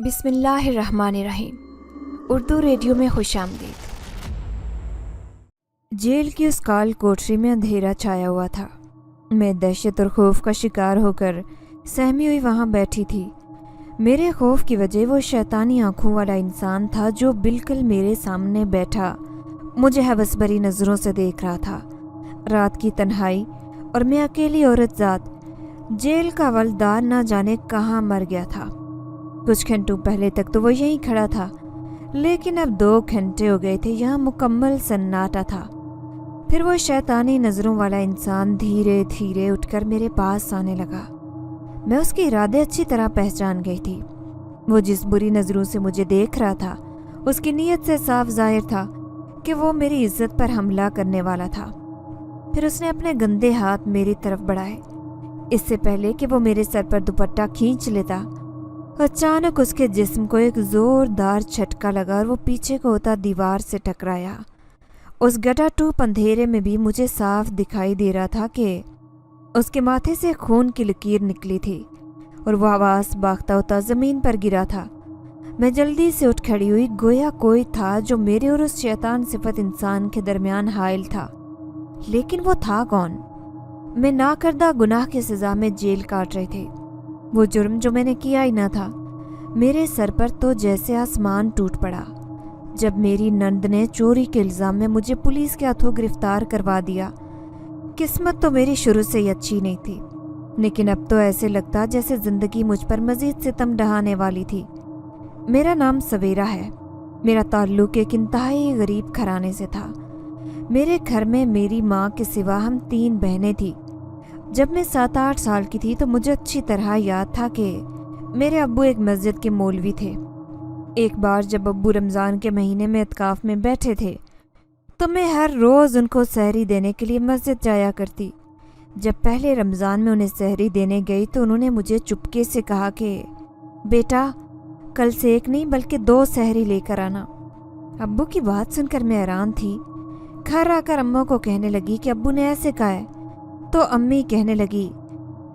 बिस्मिल्लाहिर्रहमानिर्रहीम। उर्दू रेडियो में खुशामदीद। जेल की उस काल कोठरी में अंधेरा छाया हुआ था। मैं दहशत और खौफ का शिकार होकर सहमी हुई वहाँ बैठी थी। मेरे खौफ की वजह वो शैतानी आंखों वाला इंसान था जो बिल्कुल मेरे सामने बैठा मुझे हवस भरी नज़रों से देख रहा था। रात की तन्हाई और मैं अकेली औरत ज़ात जेल का हवलदार ना जाने कहाँ मर गया था। कुछ घंटों पहले तक तो वो यहीं खड़ा था, लेकिन अब 2 घंटे हो गए थे, यहाँ मुकम्मल सन्नाटा था। फिर वो शैतानी नज़रों वाला इंसान धीरे धीरे उठकर मेरे पास आने लगा। मैं उसके इरादे अच्छी तरह पहचान गई थी। वो जिस बुरी नज़रों से मुझे देख रहा था, उसकी नीयत से साफ जाहिर था कि वो मेरी इज्जत पर हमला करने वाला था। फिर उसने अपने गंदे हाथ मेरी तरफ बढ़ाए। इससे पहले कि वो मेरे सर पर दुपट्टा खींच लेता, अचानक उसके जिस्म को एक जोरदार झटका लगा और वो पीछे को होता दीवार से टकराया। उस गटाटूप अंधेरे में भी मुझे साफ दिखाई दे रहा था कि उसके माथे से खून की लकीर निकली थी और वो आवाज़ बागता होता ज़मीन पर गिरा था। मैं जल्दी से उठ खड़ी हुई, गोया कोई था जो मेरे और उस शैतान सिफत इंसान के दरमियान हाइल था। लेकिन वो था कौन? मैं नाकर्दा गुनाह की सज़ा में जेल काट रही थी। वो जुर्म जो मैंने किया ही ना था। मेरे सर पर तो जैसे आसमान टूट पड़ा जब मेरी नंद ने चोरी के इल्ज़ाम में मुझे पुलिस के हाथों गिरफ्तार करवा दिया। किस्मत तो मेरी शुरू से ही अच्छी नहीं थी, लेकिन अब तो ऐसे लगता जैसे ज़िंदगी मुझ पर मज़ीद सितम ढहाने वाली थी। मेरा नाम सवेरा है। मेरा ताल्लुक़ एक इंतहाई गरीब घराने से था। मेरे घर में मेरी माँ के सिवा हम 3 बहनें थीं। जब मैं 7-8 साल की थी तो मुझे अच्छी तरह याद था कि मेरे अब्बू एक मस्जिद के मौलवी थे। एक बार जब अब्बू रमज़ान के महीने में इत्काफ़ में बैठे थे तो मैं हर रोज़ उनको सहरी देने के लिए मस्जिद जाया करती। जब पहले रमज़ान में उन्हें सहरी देने गई तो उन्होंने मुझे चुपके से कहा कि बेटा, कल से 1 नहीं बल्कि 2 सहरी लेकर आना। अब्बू की बात सुनकर मैं हैरान थी। घर आकर अम्मा को कहने लगी कि अब्बू ने ऐसे कहा है, तो अम्मी कहने लगी,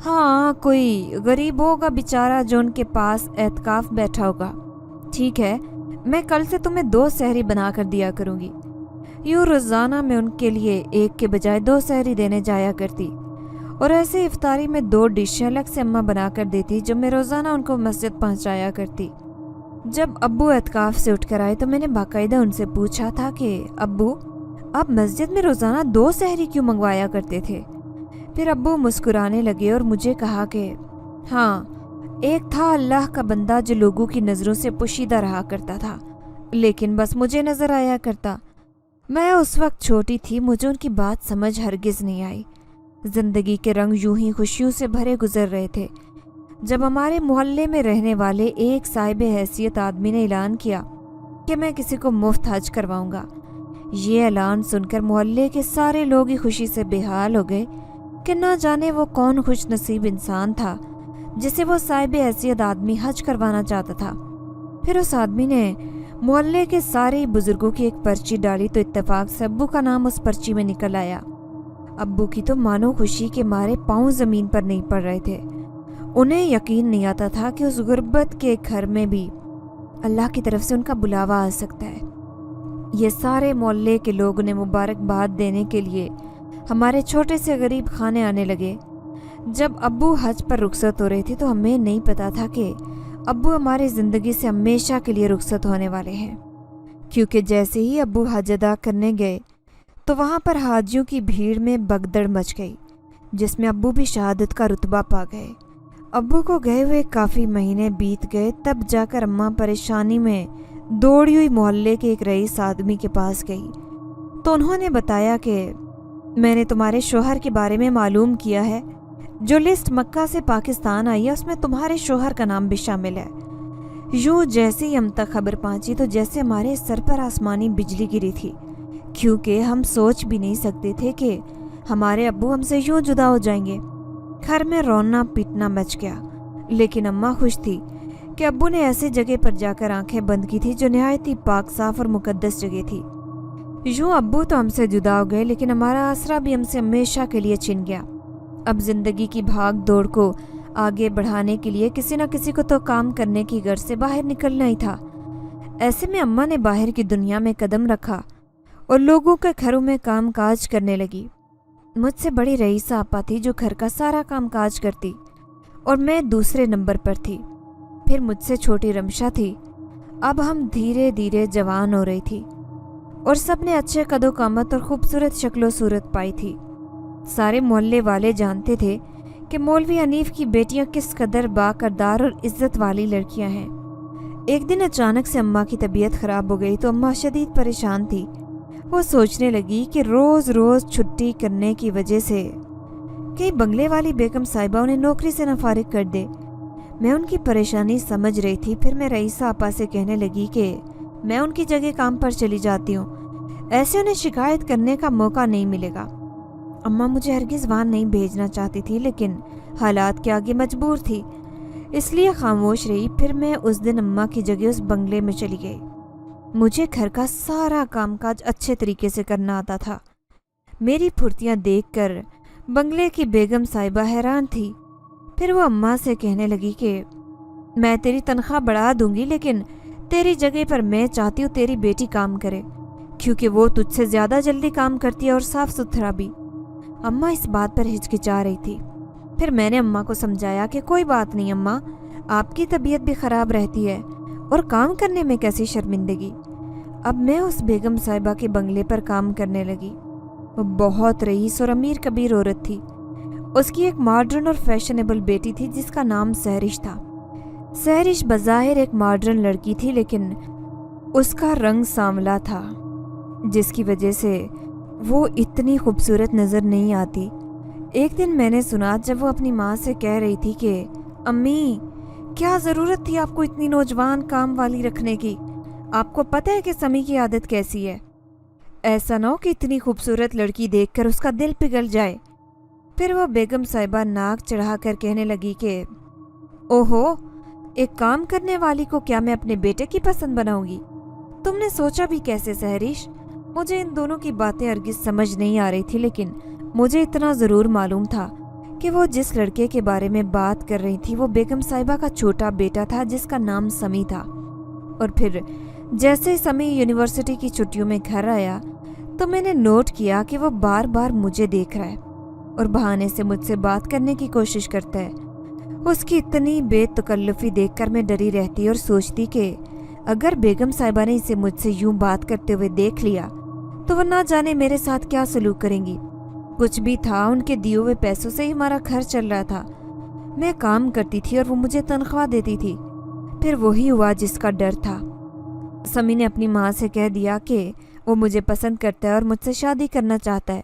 हाँ कोई गरीब होगा बेचारा जो उनके पास एतकाफ बैठा होगा। ठीक है, मैं कल से तुम्हें 2 सहरी बना कर दिया करूँगी। यूँ रोज़ाना मैं उनके लिए 1 के बजाय 2 सहरी देने जाया करती और ऐसे इफ्तारी में 2 डिशें अलग से अम्मा बना कर देती जो मैं रोज़ाना उनको मस्जिद पहुँचाया करती। जब अब्बू एतकाफ से उठकर आए तो मैंने बाकायदा उनसे पूछा था कि अब्बू, आप मस्जिद में रोज़ाना 2 सहरी क्यों मंगवाया करते थे? फिर अब्बू मुस्कुराने लगे और मुझे कहा कि हाँ, एक था अल्लाह का बंदा जो लोगों की नज़रों से पोशीदा रहा करता था, लेकिन बस मुझे नज़र आया करता। मैं उस वक्त छोटी थी, मुझे उनकी बात समझ हरगिज़ नहीं आई। ज़िंदगी के रंग यूं ही खुशियों से भरे गुजर रहे थे जब हमारे मोहल्ले में रहने वाले एक साहिब हैसियत आदमी ने ऐलान किया कि मैं किसी को मुफ्त हज करवाऊंगा। ये ऐलान सुनकर मोहल्ले के सारे लोग ही खुशी से बेहाल हो गए कि ना जाने वो कौन खुश नसीब इंसान था जिसे वो साहिब हैसियत आदमी हज करवाना चाहता था। फिर उस आदमी ने मोहल्ले के सारे बुजुर्गों की एक पर्ची डाली तो इत्तेफाक से अब्बू का नाम उस पर्ची में निकल आया। अब्बू की तो मानो खुशी के मारे पाँव ज़मीन पर नहीं पड़ रहे थे। उन्हें यकीन नहीं आता था कि उस गुर्बत के घर में भी अल्लाह की तरफ से उनका बुलावा आ सकता है। ये सारे मोहल्ले के लोग उन्हें मुबारकबाद देने के लिए हमारे छोटे से गरीब खाने आने लगे। जब अब्बू हज पर रुखसत हो रहे थे तो हमें नहीं पता था कि अब्बू हमारी ज़िंदगी से हमेशा के लिए रुखसत होने वाले हैं, क्योंकि जैसे ही अब्बू हज अदा करने गए तो वहाँ पर हाजियों की भीड़ में भगदड़ मच गई, जिसमें अब्बू भी शहादत का रुतबा पा गए। अब्बू को गए हुए काफ़ी महीने बीत गए, तब जाकर अम्मा परेशानी में दौड़ी हुई मोहल्ले के एक रईस आदमी के पास गई तो उन्होंने बताया कि मैंने तुम्हारे शोहर के बारे में मालूम किया है। जो लिस्ट मक्का से पाकिस्तान आई है उसमें तुम्हारे शोहर का नाम भी शामिल है। यूँ जैसे ही हम तक खबर पहुंची तो जैसे हमारे सर पर आसमानी बिजली गिरी थी, क्योंकि हम सोच भी नहीं सकते थे कि हमारे अब्बू हमसे यूँ जुदा हो जाएंगे। घर में रोना पीटना मच गया, लेकिन अम्मा खुश थी कि अब्बू ने ऐसे जगह पर जाकर आंखें बंद की थी जो नहायत ही पाक साफ और मुकद्दस जगह थी। यूँ अब्बू तो हमसे जुदा हो गए, लेकिन हमारा आसरा भी हमसे हमेशा के लिए छिन गया। अब जिंदगी की भाग दौड़ को आगे बढ़ाने के लिए किसी न किसी को तो काम करने की गर्ज से बाहर निकलना ही था। ऐसे में अम्मा ने बाहर की दुनिया में कदम रखा और लोगों के घरों में काम काज करने लगी। मुझसे बड़ी रईसा आपा थी जो घर का सारा काम काज करती और मैं दूसरे नंबर पर थी। फिर मुझसे छोटी रमशा थी। अब हम धीरे धीरे जवान हो रही थी और सबने अच्छे कदो कामत और खूबसूरत शक्लो सूरत पाई थी। सारे मोहल्ले वाले जानते थे कि मौलवी हनीफ की बेटियां किस कदर बाकरदार और इज्जत वाली लड़कियां हैं। एक दिन अचानक से अम्मा की तबीयत खराब हो गई तो अम्मा शदीद परेशान थी। वो सोचने लगी कि रोज रोज छुट्टी करने की वजह से कई बंगले वाली बेगम साहिबा उन्हें नौकरी से नाफारिग कर दे। मैं उनकी परेशानी समझ रही थी। फिर मैं रईसा आपा से कहने लगी कि मैं उनकी जगह काम पर चली जाती हूँ, ऐसे उन्हें शिकायत करने का मौका नहीं मिलेगा। अम्मा मुझे हरगिज़ वहाँ नहीं भेजना चाहती थी, लेकिन हालात के आगे मजबूर थी, इसलिए खामोश रही। फिर मैं उस दिन अम्मा की जगह उस बंगले में चली गई। मुझे घर का सारा कामकाज अच्छे तरीके से करना आता था। मेरी फुर्तियाँ देखकर बंगले की बेगम साहिबा हैरान थी। फिर वो अम्मा से कहने लगी कि मैं तेरी तनख्वाह बढ़ा दूंगी, लेकिन तेरी जगह पर मैं चाहती हूँ तेरी बेटी काम करे, क्योंकि वो तुझसे ज़्यादा जल्दी काम करती है और साफ सुथरा भी। अम्मा इस बात पर हिचकिचा रही थी। फिर मैंने अम्मा को समझाया कि कोई बात नहीं अम्मा, आपकी तबीयत भी ख़राब रहती है और काम करने में कैसी शर्मिंदगी। अब मैं उस बेगम साहिबा के बंगले पर काम करने लगी। वो बहुत रईस और अमीर कबीर औरत थी। उसकी एक मॉडर्न और फैशनेबल बेटी थी जिसका नाम सहरिश था। सहरिश बज़ाहिर एक मॉडर्न लड़की थी, लेकिन उसका रंग सांवला था, जिसकी वजह से वो इतनी खूबसूरत नज़र नहीं आती। एक दिन मैंने सुना जब वो अपनी माँ से कह रही थी कि अम्मी, क्या ज़रूरत थी आपको इतनी नौजवान काम वाली रखने की? आपको पता है कि समी की आदत कैसी है। ऐसा ना हो कि इतनी खूबसूरत लड़की देखकर उसका दिल पिघल जाए। फिर वो बेगम साहिबा नाक चढ़ाकर कहने लगी कि ओहो, एक काम करने वाली को क्या मैं अपने बेटे की पसंद बनाऊंगी? तुमने सोचा भी कैसे सहरिश? मुझे इन दोनों की बातें हरगिज़ समझ नहीं आ रही थी, लेकिन मुझे इतना ज़रूर मालूम था कि वो जिस लड़के के बारे में बात कर रही थी वो बेगम साहिबा का छोटा बेटा था जिसका नाम समी था। और फिर जैसे ही समी यूनिवर्सिटी की छुट्टियों में घर आया तो मैंने नोट किया कि वो बार बार मुझे देख रहा है और बहाने से मुझसे बात करने की कोशिश करता है। उसकी इतनी बेतकल्लुफ़ी देखकर मैं डरी रहती और सोचती कि अगर बेगम साहिबा ने इसे मुझसे यूं बात करते हुए देख लिया तो वो ना जाने मेरे साथ क्या सलूक करेंगी। कुछ भी था, उनके दिए हुए पैसों से ही हमारा घर चल रहा था। मैं काम करती थी और वो मुझे तनख्वाह देती थी। फिर वही हुआ जिसका डर था। समी ने अपनी माँ से कह दिया कि वो मुझे पसंद करता है और मुझसे शादी करना चाहता है।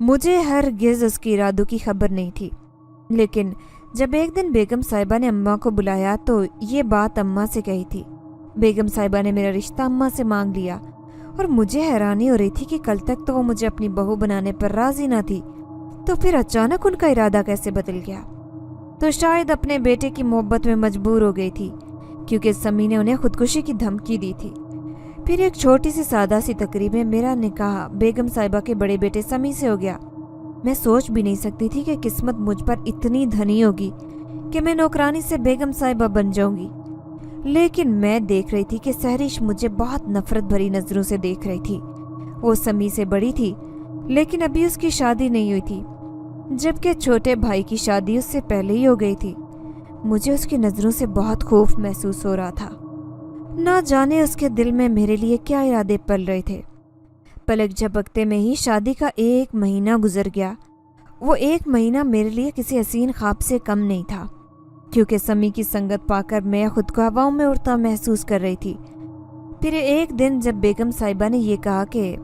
मुझे हरगिज़ उसके इरादों की खबर नहीं थी, लेकिन जब एक दिन बेगम साहिबा ने अम्मा को बुलाया तो ये बात अम्मा से कही थी। बेगम साहिबा ने मेरा रिश्ता अम्मा से मांग लिया और मुझे हैरानी हो रही थी कि कल तक तो वो मुझे अपनी बहू बनाने पर राजी ना थी, तो फिर अचानक उनका इरादा कैसे बदल गया? तो शायद अपने बेटे की मोहब्बत में मजबूर हो गई थी, क्योंकि समी ने उन्हें खुदकुशी की धमकी दी थी। फिर एक छोटी सी सादा सी तकरीब में मेरा निकाह बेगम साहिबा के बड़े बेटे समी से हो गया। मैं सोच भी नहीं सकती थी कि किस्मत मुझ पर इतनी धनी होगी कि मैं नौकरानी से बेगम साहिबा बन जाऊंगी। लेकिन मैं देख रही थी कि सहरिश मुझे बहुत नफरत भरी नज़रों से देख रही थी। वो समी से बड़ी थी, लेकिन अभी उसकी शादी नहीं हुई थी, जबकि छोटे भाई की शादी उससे पहले ही हो गई थी। मुझे उसकी नज़रों से बहुत खौफ महसूस हो रहा था। ना जाने उसके दिल में मेरे लिए क्या इरादे पल रहे थे। पलक झपकते में ही शादी का 1 महीना गुजर गया। वो 1 महीना मेरे लिए किसी हसीन ख्वाब से कम नहीं था, क्योंकि समी की संगत पाकर मैं खुद को हवाओं में उड़ता महसूस कर रही थी। फिर एक दिन जब बेगम साहिबा ने यह कहा कि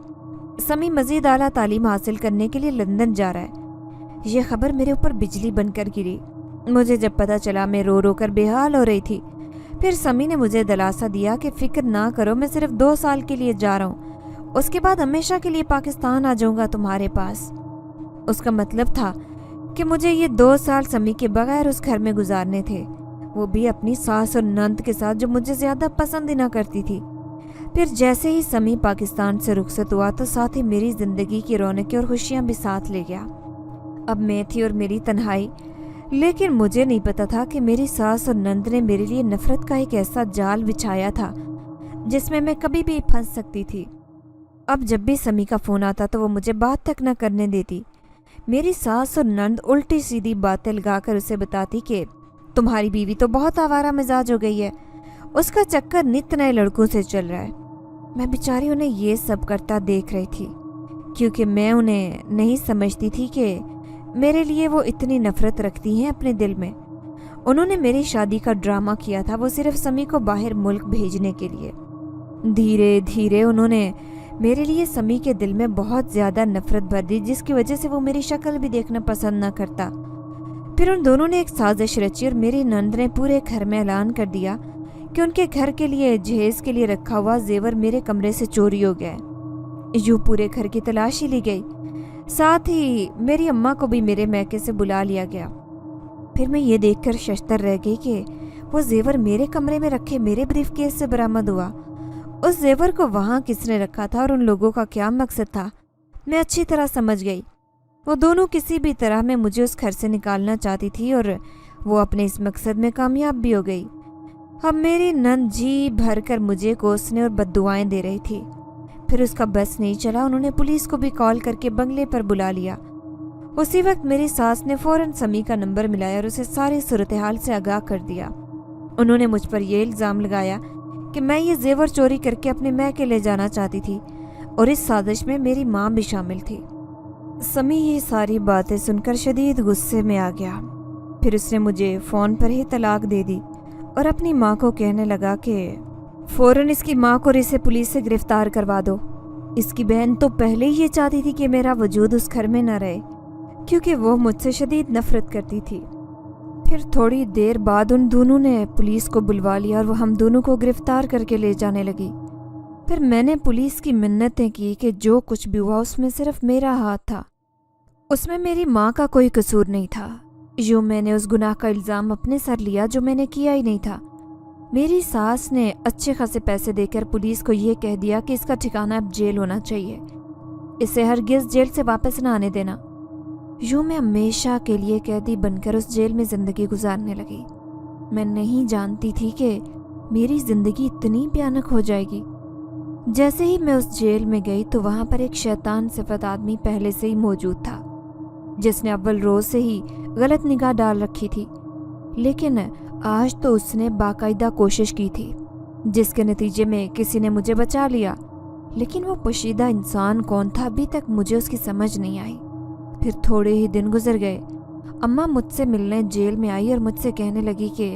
समी मज़ीद आला तालीम हासिल करने के लिए लंदन जा रहा है, यह खबर मेरे ऊपर बिजली बनकर गिरी। मुझे जब पता चला मैं रो रो कर बेहाल हो रही थी। फिर समी ने मुझे दिलासा दिया कि फ़िक्र ना करो, मैं सिर्फ 2 साल के लिए जा रहा हूँ, उसके बाद हमेशा के लिए पाकिस्तान आ जाऊँगा तुम्हारे पास। उसका मतलब था कि मुझे ये 2 साल समी के बगैर उस घर में गुजारने थे, वो भी अपनी सास और नंद के साथ जो मुझे ज़्यादा पसंद ही ना करती थी। फिर जैसे ही समी पाकिस्तान से रुखसत हुआ तो साथ ही मेरी ज़िंदगी की रौनकें और खुशियाँ भी साथ ले गया। अब मैं थी और मेरी तन्हाई, लेकिन मुझे नहीं पता था कि मेरी सास और नंद ने मेरे लिए नफरत का एक ऐसा जाल बिछाया था जिसमें मैं कभी भी फंस सकती थी। अब जब भी समी का फ़ोन आता तो वो मुझे बात तक न करने देती। मेरी सास और नंद उल्टी सीधी बातें लगाकर उसे बताती कि तुम्हारी बीवी तो बहुत आवारा मिजाज हो गई है, उसका चक्कर नित नए लड़कों से चल रहा है। मैं बेचारी उन्हें ये सब करता देख रही थी, क्योंकि मैं उन्हें नहीं समझती थी कि मेरे लिए वो इतनी नफरत रखती हैं अपने दिल में। उन्होंने मेरी शादी का ड्रामा किया था, वो सिर्फ समी को बाहर मुल्क भेजने के लिए। धीरे धीरे उन्होंने मेरे लिए समी के दिल में बहुत ज़्यादा नफरत भर दी, जिसकी वजह से वो मेरी शक्ल भी देखना पसंद न करता। फिर उन दोनों ने एक साजिश रची और मेरी नंद ने पूरे घर में ऐलान कर दिया कि उनके घर के लिए जहेज के लिए रखा हुआ जेवर मेरे कमरे से चोरी हो गया है। यूँ पूरे घर की तलाशी ली गई, साथ ही मेरी अम्मा को भी मेरे मैके से बुला लिया गया। फिर मैं ये देखकर शशतर रह गई कि वो जेवर मेरे कमरे में रखे मेरे ब्रीफकेस से बरामद हुआ। उस जेवर को वहाँ किसने रखा था और उन लोगों का क्या मकसद था, मैं अच्छी तरह समझ गई। वो दोनों किसी भी तरह में मुझे उस घर से निकालना चाहती थी और वो अपने इस मकसद में कामयाब भी हो गई। अब मेरी नंद जी भर कर मुझे कोसने और बद्दुआएं दे रही थी। फिर उसका बस नहीं चला, उन्होंने पुलिस को भी कॉल करके बंगले पर बुला लिया। उसी वक्त मेरी सास ने फौरन समी का नंबर मिलाया और उसे सारी सूरत हाल से आगाह कर दिया। उन्होंने मुझ पर यह इल्ज़ाम लगाया कि मैं ये जेवर चोरी करके अपने मैके ले जाना चाहती थी और इस साजिश में मेरी माँ भी शामिल थी। समी ये सारी बातें सुनकर शदीद गुस्से में आ गया। फिर उसने मुझे फ़ोन पर ही तलाक दे दी और अपनी माँ को कहने लगा कि फ़ौरन इसकी माँ को इसे पुलिस से गिरफ्तार करवा दो। इसकी बहन तो पहले ही ये चाहती थी कि मेरा वजूद उस घर में न रहे, क्योंकि वो मुझसे शदीद नफरत करती थी। फिर थोड़ी देर बाद उन दोनों ने पुलिस को बुलवा लिया और वो हम दोनों को गिरफ्तार करके ले जाने लगी। फिर मैंने पुलिस की मिन्नतें की कि जो कुछ भी हुआ उसमें सिर्फ मेरा हाथ था, उसमें मेरी माँ का कोई कसूर नहीं था। यूँ मैंने उस गुनाह का इल्ज़ाम अपने सर लिया जो मैंने किया ही नहीं था। मेरी सास ने अच्छे खासे पैसे देकर पुलिस को ये कह दिया कि इसका ठिकाना अब जेल होना चाहिए, इसे हरगिज़ जेल से वापस न आने देना। यूँ मैं हमेशा के लिए कैदी बनकर उस जेल में ज़िंदगी गुजारने लगी। मैं नहीं जानती थी कि मेरी ज़िंदगी इतनी भयानक हो जाएगी। जैसे ही मैं उस जेल में गई तो वहाँ पर एक शैतान सिफत आदमी पहले से ही मौजूद था, जिसने अव्वल रोज़ से ही गलत निगाह डाल रखी थी। लेकिन आज तो उसने बाकायदा कोशिश की थी, जिसके नतीजे में किसी ने मुझे बचा लिया। लेकिन वो पोशीदा इंसान कौन था, अभी तक मुझे उसकी समझ नहीं आई। फिर थोड़े ही दिन गुजर गए। अम्मा मुझसे मिलने जेल में आई और मुझसे कहने लगी कि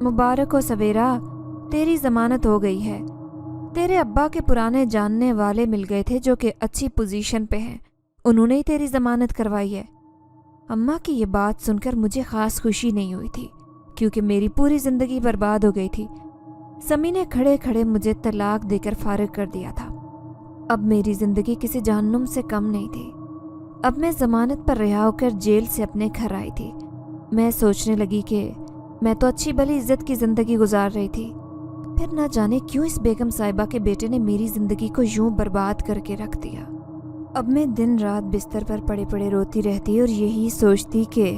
मुबारक हो सवेरा, तेरी ज़मानत हो गई है। तेरे अब्बा के पुराने जानने वाले मिल गए थे जो कि अच्छी पोजीशन पे हैं, उन्होंने ही तेरी ज़मानत करवाई है। अम्मा की ये बात सुनकर मुझे ख़ास खुशी नहीं हुई थी, क्योंकि मेरी पूरी ज़िंदगी बर्बाद हो गई थी। समी ने खड़े खड़े मुझे तलाक देकर फारिग कर दिया था। अब मेरी ज़िंदगी किसी जहन्नुम से कम नहीं थी। अब मैं ज़मानत पर रिहा होकर जेल से अपने घर आई थी। मैं सोचने लगी कि मैं तो अच्छी भली इज्जत की ज़िंदगी गुजार रही थी, फिर ना जाने क्यों इस बेगम साहिबा के बेटे ने मेरी ज़िंदगी को यूं बर्बाद करके रख दिया। अब मैं दिन रात बिस्तर पर पड़े पड़े रोती रहती और यही सोचती कि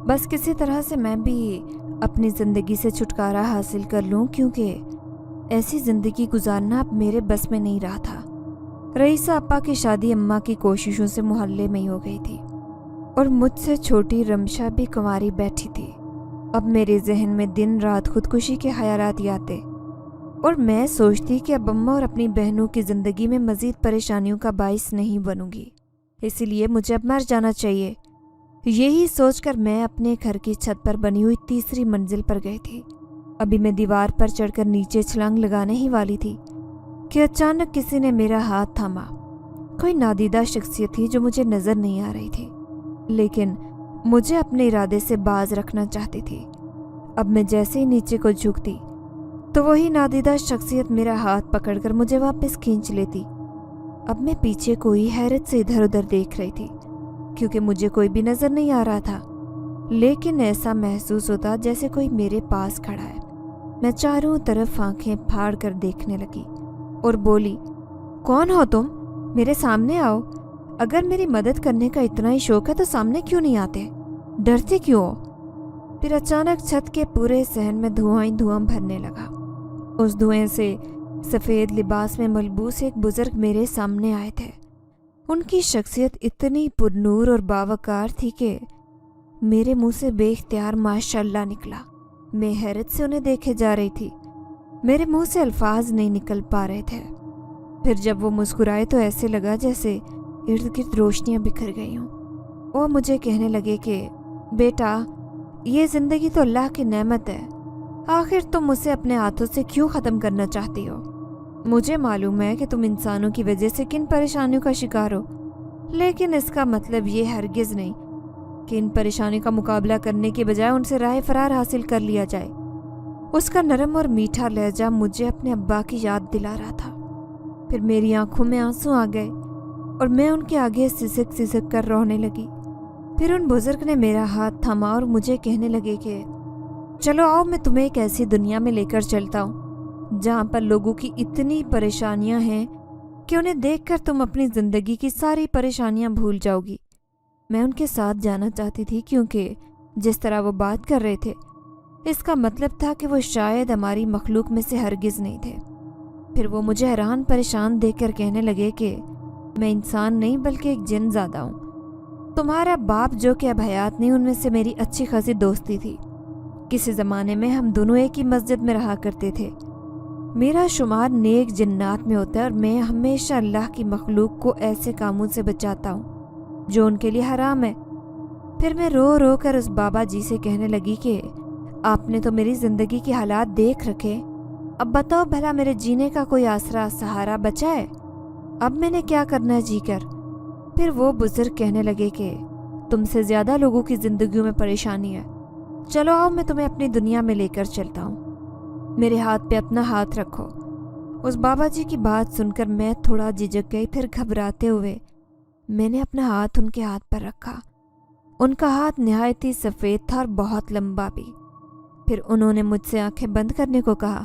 बस किसी तरह से मैं भी अपनी ज़िंदगी से छुटकारा हासिल कर लूं, क्योंकि ऐसी ज़िंदगी गुजारना अब मेरे बस में नहीं रहा था। रईसा अपा की शादी अम्मा की कोशिशों से मोहल्ले में ही हो गई थी और मुझसे छोटी रमशा भी कुंवारी बैठी थी। अब मेरे जहन में दिन रात खुदकुशी के ख्यालात आते और मैं सोचती कि अब अम्मा और अपनी बहनों की ज़िंदगी में मज़ीद परेशानियों का बाइस नहीं बनूंगी, इसीलिए मुझे अब मर जाना चाहिए। यही सोचकर मैं अपने घर की छत पर बनी हुई तीसरी मंजिल पर गई थी। अभी मैं दीवार पर चढ़कर नीचे छलांग लगाने ही वाली थी कि अचानक किसी ने मेरा हाथ थामा। कोई नादीदा शख्सियत थी जो मुझे नज़र नहीं आ रही थी, लेकिन मुझे अपने इरादे से बाज रखना चाहती थी। अब मैं जैसे ही नीचे को झुकती तो वही नादीदा शख्सियत मेरा हाथ पकड़कर मुझे वापस खींच लेती। अब मैं पीछे को ही हैरत से इधर उधर देख रही थी, क्योंकि मुझे कोई भी नज़र नहीं आ रहा था, लेकिन ऐसा महसूस होता जैसे कोई मेरे पास खड़ा है। मैं चारों तरफ आंखें फाड़ कर देखने लगी और बोली, कौन हो तुम? मेरे सामने आओ। अगर मेरी मदद करने का इतना ही शौक है तो सामने क्यों नहीं आते? डरते क्यों हो? پھر اچانک چھت کے پورے صحن میں دھواں ہی دھواں بھرنے لگا۔ اس دھوئیں سے سفید لباس میں ملبوس ایک بزرگ میرے سامنے آئے تھے۔ ان کی شخصیت اتنی پرنور اور باوقار تھی کہ میرے منہ سے بے اختیار ماشاء اللہ نکلا۔ میں حیرت سے انہیں دیکھے جا رہی تھی، میرے منہ سے الفاظ نہیں نکل پا رہے تھے۔ پھر جب وہ مسکرائے تو ایسے لگا جیسے ارد گرد روشنیاں بکھر گئی ہوں۔ وہ مجھے کہنے لگے کہ بیٹا، یہ زندگی تو اللہ کی نعمت ہے، آخر تم اسے اپنے ہاتھوں سے کیوں ختم کرنا چاہتی ہو؟ مجھے معلوم ہے کہ تم انسانوں کی وجہ سے کن پریشانیوں کا شکار ہو، لیکن اس کا مطلب یہ ہرگز نہیں کہ ان پریشانیوں کا مقابلہ کرنے کے بجائے ان سے راہ فرار حاصل کر لیا جائے۔ اس کا نرم اور میٹھا لہجہ مجھے اپنے ابا کی یاد دلا رہا تھا۔ پھر میری آنکھوں میں آنسو آ گئے اور میں ان کے آگے سسک سسک کر رونے لگی۔ پھر ان بزرگ نے میرا ہاتھ تھاما اور مجھے کہنے لگے کہ چلو آؤ، میں تمہیں ایک ایسی دنیا میں لے کر چلتا ہوں جہاں پر لوگوں کی اتنی پریشانیاں ہیں کہ انہیں دیکھ کر تم اپنی زندگی کی ساری پریشانیاں بھول جاؤ گی۔ میں ان کے ساتھ جانا چاہتی تھی کیونکہ جس طرح وہ بات کر رہے تھے اس کا مطلب تھا کہ وہ شاید ہماری مخلوق میں سے ہرگز نہیں تھے۔ پھر وہ مجھے حیران پریشان دیکھ کر کہنے لگے کہ میں انسان نہیں بلکہ ایک جن زادہ ہوں۔ تمہارا باپ جو کہ اب حیات نہیں، ان میں سے میری اچھی خاصی دوستی تھی۔ کسی زمانے میں ہم دونوں ایک ہی مسجد میں رہا کرتے تھے۔ میرا شمار نیک جنات میں ہوتا ہے اور میں ہمیشہ اللہ کی مخلوق کو ایسے کاموں سے بچاتا ہوں جو ان کے لیے حرام ہے۔ پھر میں رو رو کر اس بابا جی سے کہنے لگی کہ آپ نے تو میری زندگی کے حالات دیکھ رکھے، اب بتاؤ بھلا میرے جینے کا کوئی آسرا سہارا بچا ہے؟ اب میں نے کیا کرنا ہے جی کر؟ پھر وہ بزرگ کہنے لگے کہ تم سے زیادہ لوگوں کی زندگیوں میں پریشانی ہے، چلو آؤ میں تمہیں اپنی دنیا میں لے کر چلتا ہوں، میرے ہاتھ پہ اپنا ہاتھ رکھو۔ اس بابا جی کی بات سن کر میں تھوڑا جھجک گئی، پھر گھبراتے ہوئے میں نے اپنا ہاتھ ان کے ہاتھ پر رکھا۔ ان کا ہاتھ نہایت ہی سفید تھا اور بہت لمبا بھی۔ پھر انہوں نے مجھ سے آنکھیں بند کرنے کو کہا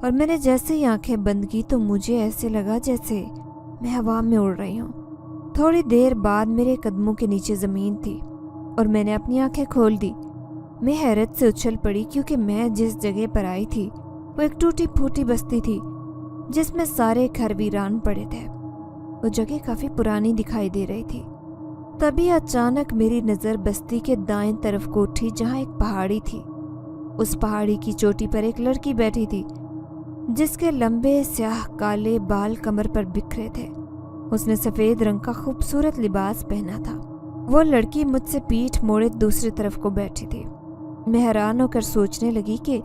اور میں نے جیسے ہی آنکھیں بند کی تو مجھے ایسے لگا جیسے میں ہوا میں اڑ رہی ہوں۔ تھوڑی دیر بعد میرے قدموں کے نیچے زمین تھی اور میں نے اپنی آنکھیں کھول دی۔ میں حیرت سے اچھل پڑی کیونکہ میں جس جگہ پر آئی تھی وہ ایک ٹوٹی پھوٹی بستی تھی جس میں سارے گھر ویران پڑے تھے۔ وہ جگہ کافی پرانی دکھائی دے رہی تھی۔ تبھی اچانک میری نظر بستی کے دائیں طرف کو اٹھی جہاں ایک پہاڑی تھی۔ اس پہاڑی کی چوٹی پر ایک لڑکی بیٹھی تھی جس کے لمبے سیاہ کالے بال کمر پر بکھرے تھے۔ اس نے سفید رنگ کا خوبصورت لباس پہنا تھا۔ وہ لڑکی مجھ سے پیٹھ موڑے دوسری طرف کو بیٹھی تھی۔ میں حیران ہو کر سوچنے لگی کہ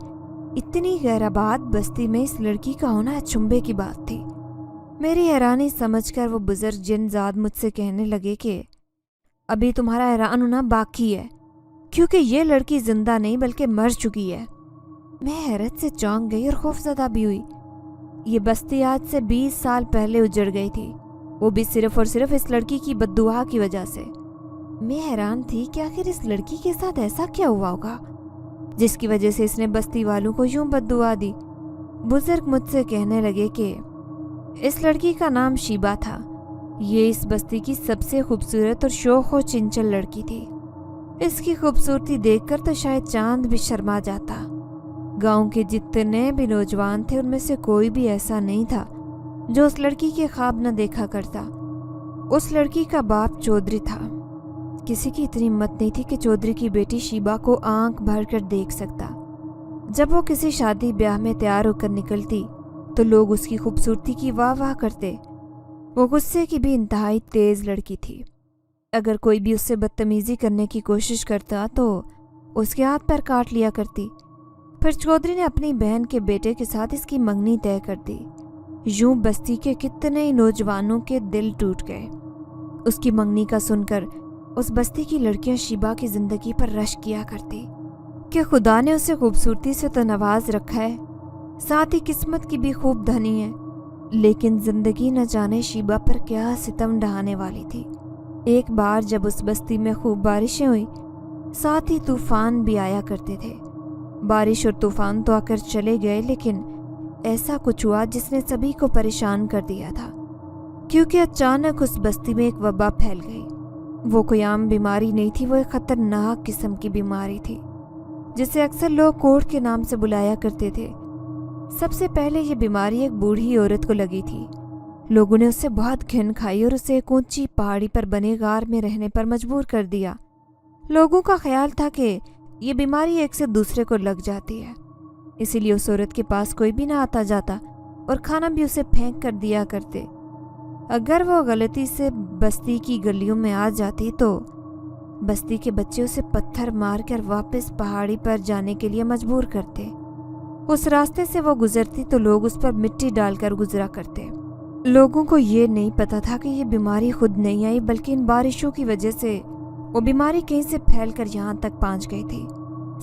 اتنی غیر آباد بستی میں اس لڑکی کا ہونا اچنبھے کی بات تھی۔ میری حیرانی سمجھ کر وہ بزرگ جن زاد مجھ سے کہنے لگے کہ ابھی تمہارا حیران ہونا باقی ہے کیونکہ یہ لڑکی زندہ نہیں بلکہ مر چکی ہے۔ میں حیرت سے چونک گئی اور خوفزدہ بھی ہوئی۔ یہ بستی آج سے 20 سال پہلے اجڑ گئی تھی، وہ بھی صرف اور صرف اس لڑکی کی بددعا کی وجہ سے۔ میں حیران تھی کہ آخر اس لڑکی کے ساتھ ایسا کیا ہوا ہوگا جس کی وجہ سے اس نے بستی والوں کو یوں بددعا دی۔ بزرگ مجھ سے کہنے لگے کہ اس لڑکی کا نام شیبا تھا۔ یہ اس بستی کی سب سے خوبصورت اور شوخ و چنچل لڑکی تھی۔ اس کی خوبصورتی دیکھ کر تو شاید چاند بھی شرما جاتا۔ گاؤں کے جتنے بھی نوجوان تھے ان میں سے کوئی بھی ایسا نہیں تھا جو اس لڑکی کے خواب نہ دیکھا کرتا۔ اس لڑکی کا باپ چودھری تھا۔ کسی کی اتنی ہمت نہیں تھی کہ چودھری کی بیٹی شیبا کو آنکھ بھر کر دیکھ سکتا۔ جب وہ کسی شادی بیاہ میں تیار ہو کر نکلتی تو لوگ اس کی خوبصورتی کی واہ واہ کرتے۔ وہ غصے کی بھی انتہائی تیز لڑکی تھی۔ اگر کوئی بھی اس سے بدتمیزی کرنے کی کوشش کرتا تو اس کے ہاتھ پیر کاٹ لیا کرتی۔ پھر چودھری نے اپنی بہن کے بیٹے کے ساتھ اس کی منگنی طے کر دی۔ یوں بستی کے کتنے ہی نوجوانوں کے دل ٹوٹ گئے۔ اس کی منگنی کا سن کر اس بستی کی لڑکیاں شیبا کی زندگی پر رشک کیا کرتی کہ خدا نے اسے خوبصورتی سے تو نواز رکھا ہے، ساتھ ہی قسمت کی بھی خوب دھنی ہے، لیکن زندگی نہ جانے شیبا پر کیا ستم ڈھانے والی تھی۔ ایک بار جب اس بستی میں خوب بارشیں ہوئی، ساتھ ہی طوفان بھی آیا کرتے تھے۔ بارش اور طوفان تو آ کر چلے گئے، لیکن ایسا کچھ ہوا جس نے سبھی کو پریشان کر دیا تھا، کیونکہ اچانک اس بستی میں ایک وبا پھیل گئی۔ وہ کوئی عام بیماری نہیں تھی، وہ ایک خطرناک قسم کی بیماری تھی۔ जिसे अक्सर लोग कोढ़ के नाम से बुलाया करते थे। सबसे पहले ये बीमारी एक बूढ़ी औरत को लगी थी। लोगों ने उससे बहुत घिन खाई और उसे एक ऊंची पहाड़ी पर बने गार में रहने पर मजबूर कर दिया। लोगों का ख्याल था कि ये बीमारी एक से दूसरे को लग जाती है, इसीलिए उस औरत के पास कोई भी ना आता जाता और खाना भी उसे फेंक कर दिया करते। अगर वो गलती से बस्ती की गलियों में आ जाती तो बस्ती के बच्चे उसे पत्थर मारकर वापस पहाड़ी पर जाने के लिए मजबूर करते। उस रास्ते से वो गुजरती तो लोग उस पर मिट्टी डालकर गुजरा करते। लोगों को ये नहीं पता था कि ये बीमारी खुद नहीं आई, बल्कि इन बारिशों की वजह से वो बीमारी कहीं से फैलकर यहाँ तक पहुँच गई थी।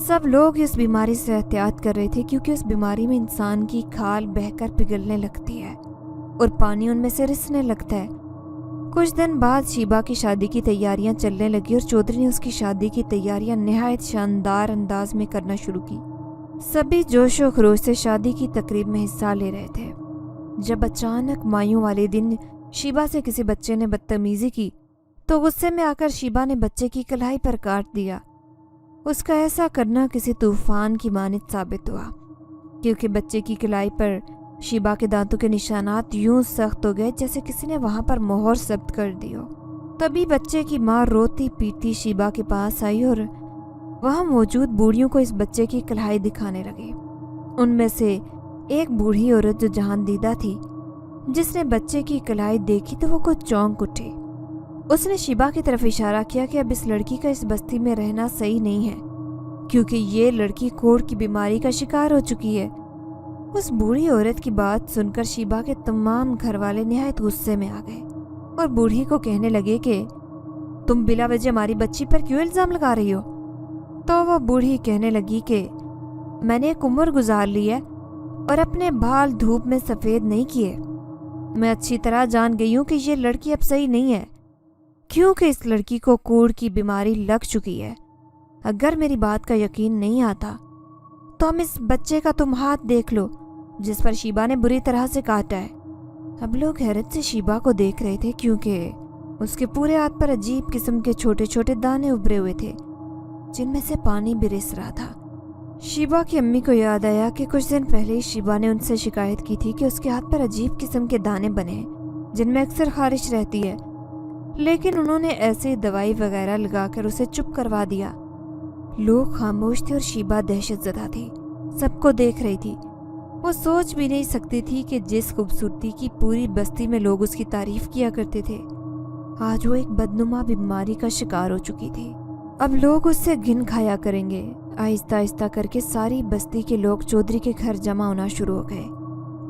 सब लोग इस बीमारी से एहतियात कर रहे थे, क्योंकि उस बीमारी में इंसान की खाल बहकर पिघलने लगती है और पानी उनमें से रिसने लगता है। कुछ दिन बाद शीबा की शादी की तैयारियां चलने लगी और चौधरी ने उसकी शादी की तैयारियां निहायत शानदार अंदाज में करना शुरू की। सभी जोश और खरोश से शादी की तकरीब में हिस्सा ले रहे थे। जब अचानक मायूं वाले दिन शीबा से किसी बच्चे ने बदतमीजी की तो गुस्से में आकर शीबा ने बच्चे की कलाई पर काट दिया। उसका ऐसा करना किसी तूफान की मानित साबित हुआ, क्योंकि बच्चे की कलाई पर शीबा के दांतों के निशानात यूं सख्त हो गए जैसे किसी ने वहां पर मोहर जब्त कर दी हो। तभी बच्चे की माँ रोती पीटती शीबा के पास आई और वहां मौजूद बूढ़ियों को इस बच्चे की कलाई दिखाने लगी। उनमें से एक बूढ़ी औरत जो जहान दीदा थी, जिसने बच्चे की कलाई देखी तो वो कुछ चौंक उठी। उसने शीबा की तरफ इशारा किया कि अब इस लड़की का इस बस्ती में रहना सही नहीं है, क्योंकि ये लड़की कोढ़ की बीमारी का शिकार हो चुकी है। उस बूढ़ी औरत की बात सुनकर शीबा के तमाम घर वाले निहायत गुस्से में आ गए और बूढ़ी को कहने लगे कि तुम बिला वजह हमारी बच्ची पर क्यों इल्जाम लगा रही हो। तो वो बूढ़ी कहने लगी कि मैंने एक उम्र गुजार ली है और अपने बाल धूप में सफ़ेद नहीं किए। मैं अच्छी तरह जान गई हूँ कि ये लड़की अब सही नहीं है, क्योंकि इस लड़की को कोढ़ की बीमारी लग चुकी है। अगर मेरी बात का यकीन नहीं आता तो हम इस बच्चे का तुम हाथ देख लो, जिस पर शीबा ने बुरी तरह से काटा है। अब लोग हैरत से शीबा को देख रहे थे, क्योंकि उसके पूरे हाथ पर अजीब किस्म के छोटे छोटे दाने उभरे हुए थे, जिनमें से पानी भी रिस रहा था। शीबा की अम्मी को याद आया कि कुछ दिन पहले ही शीबा ने उनसे शिकायत की थी कि उसके हाथ पर अजीब किस्म के दाने बने हैं, जिनमें अक्सर खारिश रहती है, लेकिन उन्होंने ऐसे दवाई वगैरह लगाकर उसे चुप करवा दिया। लोग खामोश थे और शीबा दहशतज़दा थी, सबको देख रही थी। वो सोच भी नहीं सकती थी कि जिस खूबसूरती की पूरी बस्ती में लोग उसकी तारीफ किया करते थे, आज वो एक बदनुमा बीमारी का शिकार हो चुकी थी। अब लोग उससे घिन खाया करेंगे। आहिस्ता आहिस्ता करके सारी बस्ती के लोग चौधरी के घर जमा होना शुरू हो गए।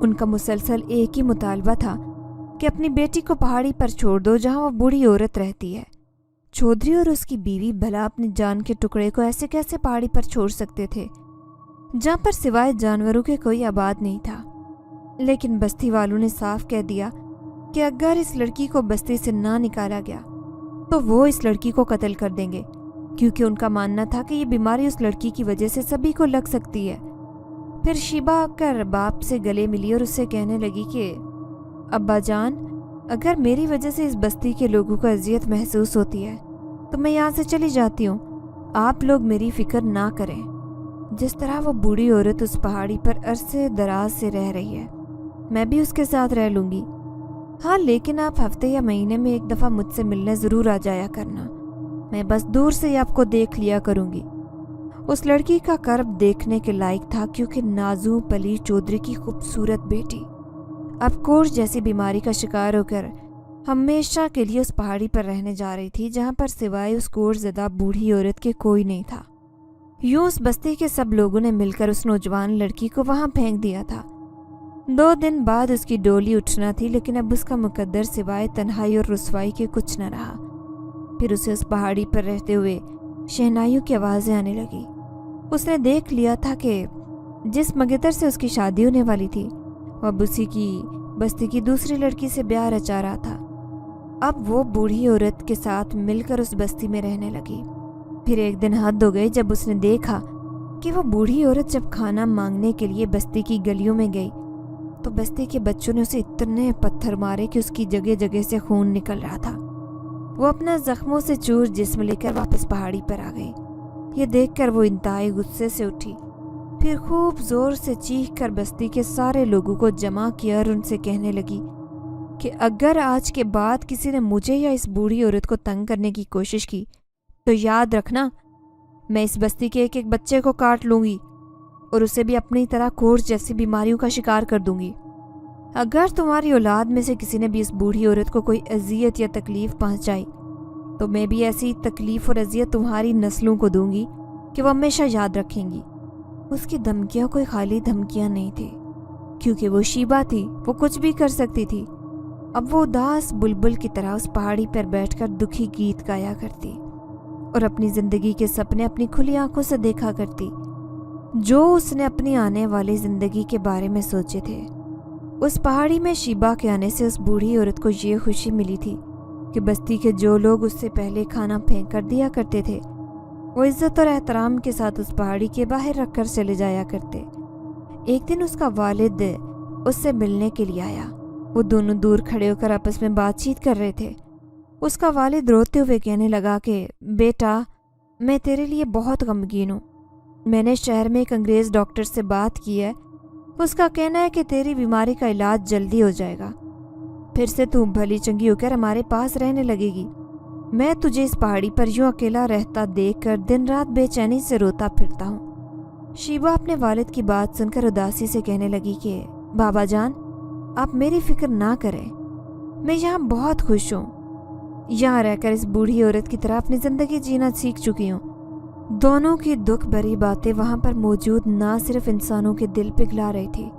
उनका मुसलसल एक ही मुतालबा था कि अपनी बेटी को पहाड़ी पर छोड़ दो, जहाँ वो बूढ़ी औरत रहती है। चौधरी और उसकी बीवी भला अपनी जान के टुकड़े को ऐसे कैसे पहाड़ी पर छोड़ सकते थे, जहाँ पर सिवाय जानवरों के कोई आबाद नहीं था। लेकिन बस्ती वालों ने साफ कह दिया कि अगर इस लड़की को बस्ती से ना निकाला गया तो वो इस लड़की को कत्ल कर देंगे, क्योंकि उनका मानना था कि ये बीमारी उस लड़की की वजह से सभी को लग सकती है। फिर शीबा आकर बाप से गले मिली और उससे कहने लगी कि अब्बा जान, अगर मेरी वजह से इस बस्ती के लोगों को अजियत महसूस होती है तो मैं यहाँ से चली जाती हूँ। आप लोग मेरी फिक्र ना करें। जिस तरह वो बूढ़ी औरत उस पहाड़ी पर अरसे दराज से रह रही है, मैं भी उसके साथ रह लूँगी। हाँ, लेकिन आप हफ्ते या महीने में एक दफ़ा मुझसे मिलने ज़रूर आ जाया करना। मैं बस दूर से ही आपको देख लिया करूँगी। उस लड़की का कर्ब देखने के लायक था, क्योंकि नाजू पली चौधरी की खूबसूरत बेटी अब कोढ़ जैसी बीमारी का शिकार होकर हमेशा के लिए उस पहाड़ी पर रहने जा रही थी, जहाँ पर सिवाय उस कोढ़ ज़दा बूढ़ी औरत के कोई नहीं था। यूं उस बस्ती के सब लोगों ने मिलकर उस नौजवान लड़की को वहां फेंक दिया था। 2 दिन बाद उसकी डोली उठना थी, लेकिन अब उसका मुकद्दर सिवाय तन्हाई और रुसवाई के कुछ न रहा। फिर उसे उस पहाड़ी पर रहते हुए शहनाइयों की आवाज़ें आने लगी। उसने देख लिया था कि जिस मगेतर से उसकी शादी होने वाली थी, वह अब उसी की बस्ती की दूसरी लड़की से ब्याह रचा रहा था। अब वो बूढ़ी औरत के साथ मिलकर उस बस्ती में रहने लगी। फिर एक दिन हद हो गई जब उसने देखा कि वो बूढ़ी औरत जब खाना मांगने के लिए बस्ती की गलियों में गई तो बस्ती के बच्चों ने उसे इतने पत्थर मारे कि उसकी जगह जगह से खून निकल रहा था। वो अपना जख्मों से चूर जिस्म लेकर वापस पहाड़ी पर आ गई। یہ دیکھ کر وہ انتہائی غصے سے اٹھی، پھر خوب زور سے چیخ کر بستی کے سارے لوگوں کو جمع کیا اور ان سے کہنے لگی کہ اگر آج کے بعد کسی نے مجھے یا اس بوڑھی عورت کو تنگ کرنے کی کوشش کی تو یاد رکھنا، میں اس بستی کے ایک ایک بچے کو کاٹ لوں گی اور اسے بھی اپنی طرح کورس جیسی بیماریوں کا شکار کر دوں گی۔ اگر تمہاری اولاد میں سے کسی نے بھی اس بوڑھی عورت کو کوئی اذیت یا تکلیف پہنچائی تو میں بھی ایسی تکلیف اور اذیت تمہاری نسلوں کو دوں گی کہ وہ ہمیشہ یاد رکھیں گی۔ اس کی دھمکیاں کوئی خالی دھمکیاں نہیں تھی، کیونکہ وہ شیبا تھی، وہ کچھ بھی کر سکتی تھی۔ اب وہ اداس بلبل کی طرح اس پہاڑی پر بیٹھ کر دکھی گیت گایا کرتی اور اپنی زندگی کے سپنے اپنی کھلی آنکھوں سے دیکھا کرتی جو اس نے اپنی آنے والی زندگی کے بارے میں سوچے تھے۔ اس پہاڑی میں شیبا کے آنے سے اس بوڑھی عورت کو یہ خوشی ملی تھی کہ بستی کے جو لوگ اس سے پہلے کھانا پھینک کر دیا کرتے تھے وہ عزت اور احترام کے ساتھ اس پہاڑی کے باہر رکھ کر چلے جایا کرتے۔ ایک دن اس کا والد اس سے ملنے کے لیے آیا۔ وہ دونوں دور کھڑے ہو کر آپس میں بات چیت کر رہے تھے۔ اس کا والد روتے ہوئے کہنے لگا کہ بیٹا، میں تیرے لیے بہت غمگین ہوں۔ میں نے شہر میں ایک انگریز ڈاکٹر سے بات کی ہے، اس کا کہنا ہے کہ تیری بیماری کا علاج جلدی ہو جائے گا، پھر سے تو بھلی چنگی ہو کر ہمارے پاس رہنے لگے گی۔ میں تجھے اس پہاڑی پر یوں اکیلا رہتا دیکھ کر دن رات بے چینی سے روتا پھرتا ہوں۔ شیبا اپنے والد کی بات سن کر اداسی سے کہنے لگی کہ بابا جان، آپ میری فکر نہ کریں، میں یہاں بہت خوش ہوں۔ یہاں رہ کر اس بوڑھی عورت کی طرح اپنی زندگی جینا سیکھ چکی ہوں۔ دونوں کی دکھ بھری باتیں وہاں پر موجود نہ صرف انسانوں کے دل پگھلا رہی تھی،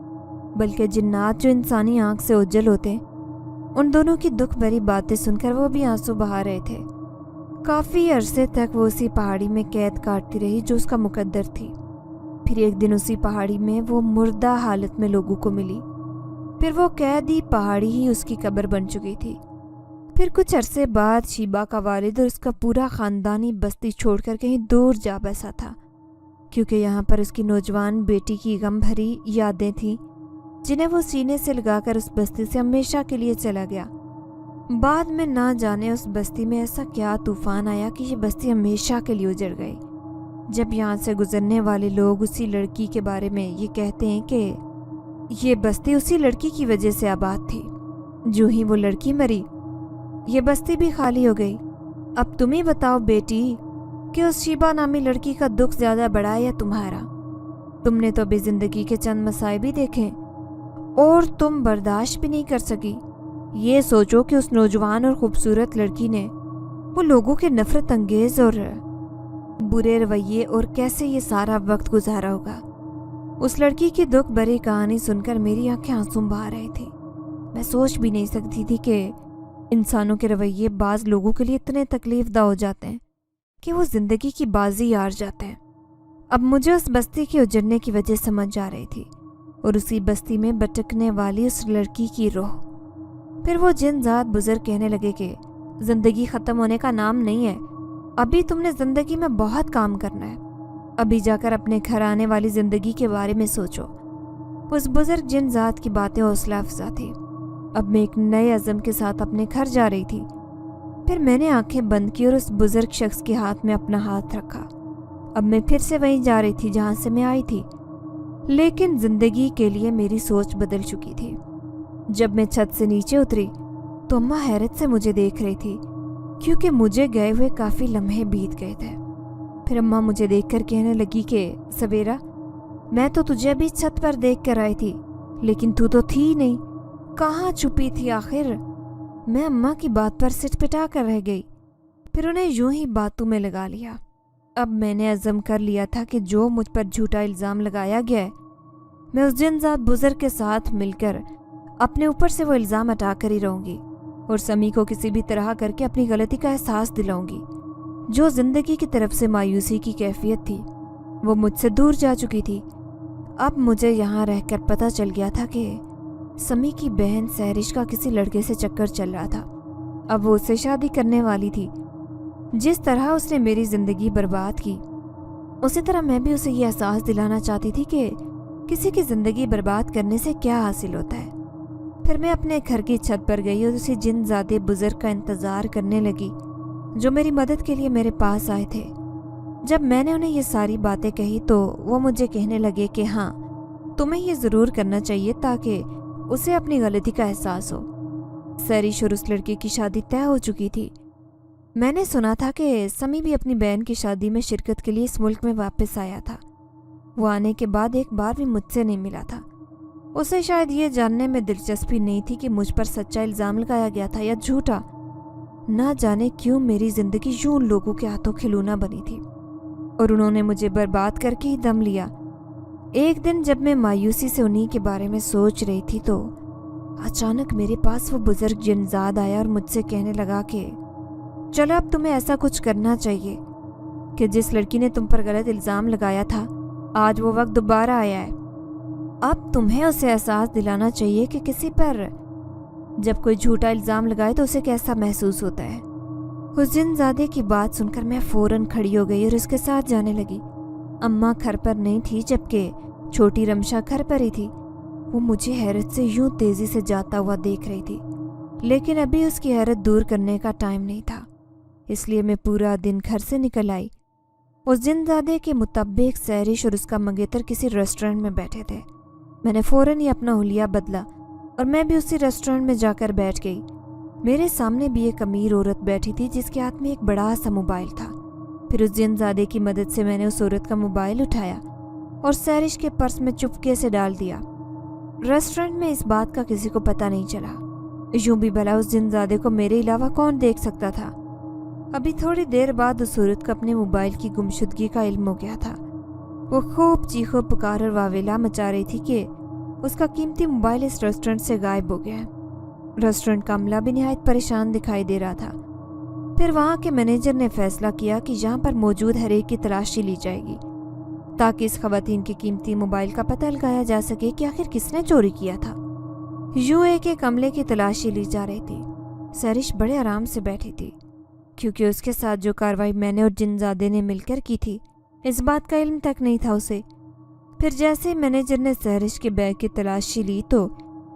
بلکہ جنات جو انسانی آنکھ سے اوجھل ہوتے، ان دونوں کی دکھ بھری باتیں سن کر وہ بھی آنسو بہا رہے تھے۔ کافی عرصے تک وہ اسی پہاڑی میں قید کاٹتی رہی جو اس کا مقدر تھی۔ پھر ایک دن اسی پہاڑی میں وہ مردہ حالت میں لوگوں کو ملی۔ پھر وہ قیدی پہاڑی ہی اس کی قبر بن چکی تھی۔ پھر کچھ عرصے بعد شیبا کا والد اور اس کا پورا خاندانی بستی چھوڑ کر کہیں دور جا بسا تھا، کیونکہ یہاں پر اس کی نوجوان بیٹی کی غم بھری یادیں تھیں جنہیں وہ سینے سے لگا کر اس بستی سے ہمیشہ کے لیے چلا گیا۔ بعد میں نہ جانے اس بستی میں ایسا کیا طوفان آیا کہ یہ بستی ہمیشہ کے لیے اجڑ گئی۔ جب یہاں سے گزرنے والے لوگ اسی لڑکی کے بارے میں یہ کہتے ہیں کہ یہ بستی اسی لڑکی کی وجہ سے آباد تھی، جو ہی وہ لڑکی مری یہ بستی بھی خالی ہو گئی۔ اب تم ہی بتاؤ بیٹی کہ اس شیبا نامی لڑکی کا دکھ زیادہ بڑا ہے یا تمہارا؟ تم نے تو ابھی زندگی کے چند مصائب ہی دیکھے اور تم برداشت بھی نہیں کر سکی۔ یہ سوچو کہ اس نوجوان اور خوبصورت لڑکی نے وہ لوگوں کے نفرت انگیز اور برے رویے اور کیسے یہ سارا وقت گزارا ہوگا۔ اس لڑکی کی دکھ بھری کہانی سن کر میری آنکھیں آنسو بہا رہی تھی۔ میں سوچ بھی نہیں سکتی تھی کہ انسانوں کے رویے بعض لوگوں کے لیے اتنے تکلیف دہ ہو جاتے ہیں کہ وہ زندگی کی بازی ہار جاتے ہیں۔ اب مجھے اس بستی کے اجڑنے کی وجہ سمجھ آ رہی تھی اور اسی بستی میں بھٹکنے والی اس لڑکی کی روح۔ پھر وہ جن ذات بزرگ کہنے لگے کہ زندگی ختم ہونے کا نام نہیں ہے، ابھی تم نے زندگی میں بہت کام کرنا ہے، ابھی جا کر اپنے گھر آنے والی زندگی کے بارے میں سوچو۔ اس بزرگ جن ذات کی باتیں حوصلہ افزا تھی۔ اب میں ایک نئے عزم کے ساتھ اپنے گھر جا رہی تھی۔ پھر میں نے آنکھیں بند کی اور اس بزرگ شخص کے ہاتھ میں اپنا ہاتھ رکھا۔ اب میں پھر سے وہیں جا رہی تھی جہاں سے میں آئی تھی، لیکن زندگی کے لیے میری سوچ بدل چکی تھی۔ جب میں چھت سے نیچے اتری تو اماں حیرت سے مجھے دیکھ رہی تھی، کیونکہ مجھے گئے ہوئے کافی لمحے بیت گئے تھے۔ پھر اماں مجھے دیکھ کر کہنے لگی کہ سویرا، میں تو تجھے ابھی چھت پر دیکھ کر آئی تھی، لیکن تو تھی ہی نہیں، کہاں چھپی تھی آخر؟ میں اماں کی بات پر سٹ پٹا کر رہ گئی، پھر انہیں یوں ہی باتوں میں لگا لیا۔ اب میں نے عزم کر لیا تھا کہ جو مجھ پر جھوٹا الزام لگایا گیا ہے، میں اس جن ذات بزرگ کے ساتھ مل کر اپنے اوپر سے وہ الزام ہٹا کر ہی رہوں گی اور سمی کو کسی بھی طرح کر کے اپنی غلطی کا احساس دلاؤں گی۔ جو زندگی کی طرف سے مایوسی کی کیفیت تھی وہ مجھ سے دور جا چکی تھی۔ اب مجھے یہاں رہ کر پتہ چل گیا تھا کہ سمی کی بہن سہرش کا کسی لڑکے سے چکر چل رہا تھا۔ اب وہ اس سے شادی کرنے والی تھی۔ جس طرح اس نے میری زندگی برباد کی، اسی طرح میں بھی اسے یہ احساس دلانا چاہتی تھی کہ کسی کی زندگی برباد کرنے سے کیا حاصل ہوتا ہے۔ پھر میں اپنے گھر کی چھت پر گئی اور اسی جن زادے بزرگ کا انتظار کرنے لگی جو میری مدد کے لیے میرے پاس آئے تھے۔ जब मैंने उन्हें ये सारी बातें कही तो वो मुझे कहने लगे कि हाँ, तुम्हें ये ज़रूर करना चाहिए ताकि उसे अपनी गलती का एहसास हो। सैरिश और उस लड़के की शादी तय हो चुकी थी। मैंने सुना था कि समी भी अपनी बहन की शादी में शिरकत के लिए इस मुल्क में वापस आया था। वो आने के बाद एक बार भी मुझसे नहीं मिला था। उसे शायद ये जानने में दिलचस्पी नहीं थी कि मुझ पर सच्चा इल्ज़ाम लगाया गया था या झूठा। ना जाने क्यों मेरी ज़िंदगी यूं उन लोगों के हाथों खिलौना बनी थी और उन्होंने मुझे बर्बाद करके ही दम लिया। एक दिन जब मैं मायूसी से उन्हीं के बारे में सोच रही थी तो अचानक मेरे पास वो बुजुर्ग जिनजाद आया और मुझसे कहने लगा कि चलो अब तुम्हें ऐसा कुछ करना चाहिए कि जिस लड़की ने तुम पर गलत इल्ज़ाम लगाया था, आज वो वक्त दोबारा आया है। अब तुम्हें उसे एहसास दिलाना चाहिए कि किसी पर जब कोई झूठा इल्ज़ाम लगाए तो उसे कैसा महसूस होता है। उस जिनजादे की बात सुनकर मैं फ़ौरन खड़ी हो गई और उसके साथ जाने लगी। अम्मा घर पर नहीं थी जबकि छोटी रमशा घर पर ही थी। वो मुझे हैरत से यूं तेज़ी से जाता हुआ देख रही थी, लेकिन अभी उसकी हैरत दूर करने का टाइम नहीं था, इसलिए मैं पूरा दिन घर से निकल आई। उस जिनजादे के मुताबिक सैरिश और उसका मंगेतर किसी रेस्टोरेंट में बैठे थे। मैंने फ़ौरन ही अपना हुलिया बदला और मैं भी उसी रेस्टोरेंट में जाकर बैठ गई। मेरे सामने भी एक अमीर औरत बैठी थी जिसके हाथ में एक बड़ा सा मोबाइल था। फिर उस जिनजादे की मदद से मैंने उस औरत का मोबाइल उठाया और सैरिश के पर्स में चुपके से डाल दिया। रेस्टोरेंट में इस बात का किसी को पता नहीं चला। यूं भी भला उस जिनजादे को मेरे अलावा कौन देख सकता था। अभी थोड़ी देर बाद उस औरत को अपने मोबाइल की गुमशुदगी का इल्म हो गया था। वो खूब चीखो पुकार और वावेला मचा रही थी कि उसका कीमती मोबाइल इस रेस्टोरेंट से गायब हो गया है। रेस्टोरेंट का अमला भी निहायत परेशान दिखाई दे रहा था। फिर वहाँ के मैनेजर ने फैसला किया कि यहाँ पर मौजूद हर एक की तलाशी ली जाएगी ताकि इस खवातीन के कीमती मोबाइल का पता लगाया जा सके कि आखिर किसने चोरी किया था। यूं एक अमले की तलाशी ली जा रही थी। सैरिश बड़े आराम से बैठी थी क्योंकि उसके साथ जो कार्रवाई मैंने और जिनजादे ने मिलकर की थी इस बात का इल्म तक नहीं था उसे। फिर जैसे ही मैनेजर ने सैरिश के बैग की तलाशी ली तो